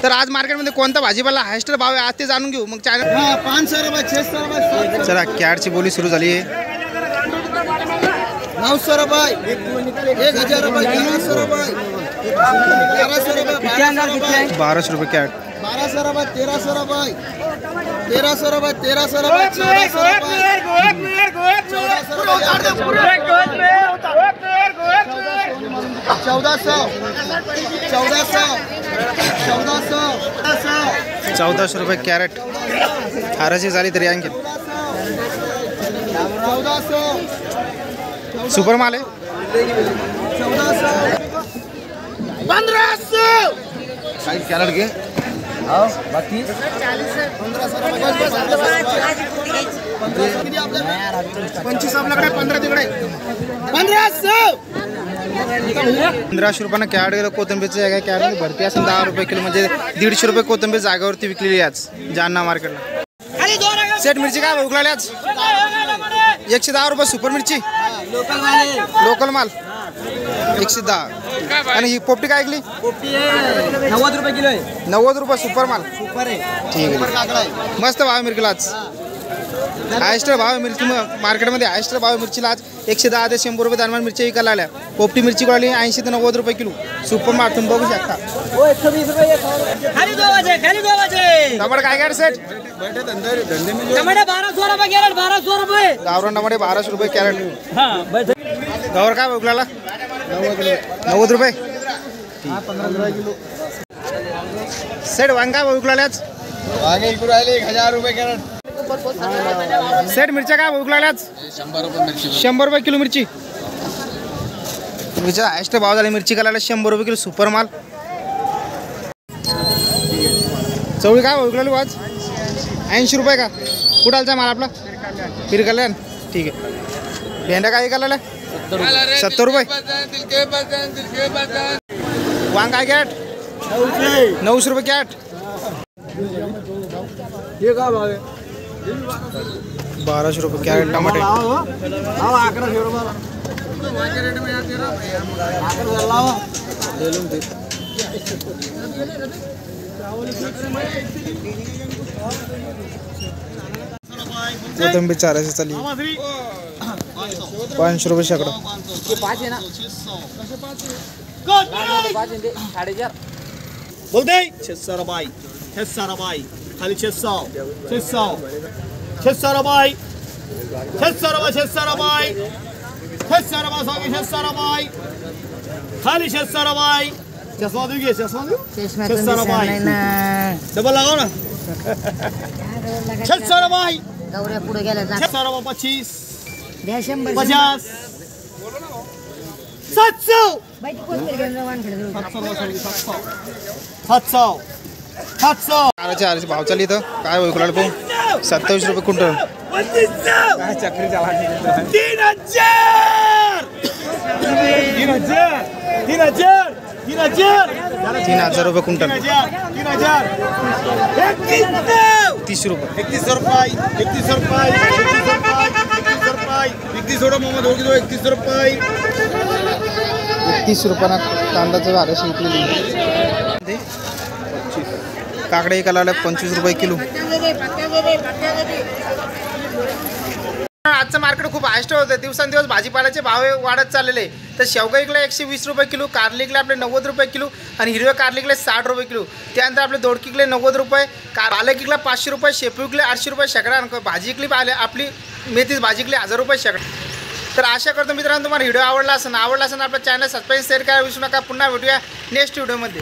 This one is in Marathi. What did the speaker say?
तर आज मार्केटमध्ये कोणता भाजीपाला हायस्ट भाव आहे आज ते जाणून घेऊ मग चॅनल 500 रुपये 600 रुपये चला कॅटची बोली सुरू झाली आहे 900 रुपये 1000 रुपये 1100 रुपये 1200 रुपये 1200 रुपये कॅट 1200 रुपये 1300 रुपये 1300 रुपये 1300 रुपये 1400 रुपये कॅरेट 1800 झाली तरी आणखी 1400 सुपर माल आहे 1500 काही कॅरेट घे बाकी 25 आपल्याकडे 15 तिकडे 1500 रुपयानं कॅरेट गेलं कोथिंबीरचं जागा कॅरेट भरती असेल 10 रुपये किलो म्हणजे 150 रुपये कोथिंबीर जागावरती विकलेली आज जालना मार्केटला सेट मिरची काय भाव विकलाली आज 110 रुपये सुपर मिरची लोकल माल 110 आणि ही पोपटी काय ऐकली 90 रुपये किलो आहे 90 रुपये सुपर माल सुपर आहे ठीक आहे मस्त भाव मिरकीला आज हायस्ट भाव मिरची मार्केटमध्ये हायस्ट भाव मिरचीला आज 110 ते 100 रुपये दरम्यान मिरची विकायला आल्या पोपटी मिरची कळली 80 ते 90 रुपये किलो सुपर माल तुम्ही बघू शकता टमाटर काय कॅरेट सेट गावरान टमाटे 1200 रुपये कॅरेट गावर काय विकला 90 रुपये सेट वांग काय विकला आज 1000 रुपये कॅरेट सेट मिरच्या काय विकला आज 100 रुपये किलो मिरची मिरच्या हायस्ट भाव झाले मिरची करायला 100 रुपये किलो सुपर माल चवळी काय विकला आज 80 रुपये का कुठालचा माल आपला पिरकल्यान ठीक आहे भेंड्या काय विकायला 70 रुपये वांग काय कॅट 900 रुपये कॅट हे का भाव आहे 1200 रुपये कॅरेट टमाटे 1100 रुपये कोथिंबीर 400 चाली 500 रुपये शेकडा बोलते 600 रुपये 600 रुपये खाली 600 600 600 रुपये 600 रुपये 600 रुपये 600 रुपये 600 रुपये खाली 600 रुपये चष्मा देऊ 600 रुपये डबल लगाओ ना 600 रुपये गौऱ्या पुढे गेल्या 600 रुपये 25 द्या 100 50 700 बाई कोणतरी घेऊन जाऊ आणखी 700 400 भाव चालली इथं काय विकला पाहू 27 रुपये क्विंटल 3000 रुपये क्विंटल 30 रुपये 31 रुपये 31 रुपये 30 रुपयाला कांद्याचं 1200 विकलेली काकडे एकाला 25 रुपये किलो आजचं मार्केट खूप हायस्ट होतं दिवसांदिवस भाजीपाल्याचे भाव वाढत चाललेले तर शेवगा इकला 120 रुपये किलो कारली इकले आपले 90 रुपये किलो आणि हिरव्या कारली इकले 60 रुपये किलो त्यानंतर आपले दोडकी इकले 90 रुपये पालक इकला 500 रुपये शेपू इकले 800 रुपये शेकडा भाजी इकली आपली मेथीच भाजी इकली 1000 रुपये शेकडा तर आशा करतो मित्रांनो तुम्हाला व्हिडिओ आवडला असेल आपल्या चॅनल सबस्क्राईब शेअर करायला विसरू नका पुन्हा भेटूया नेक्स्ट व्हिडिओमध्ये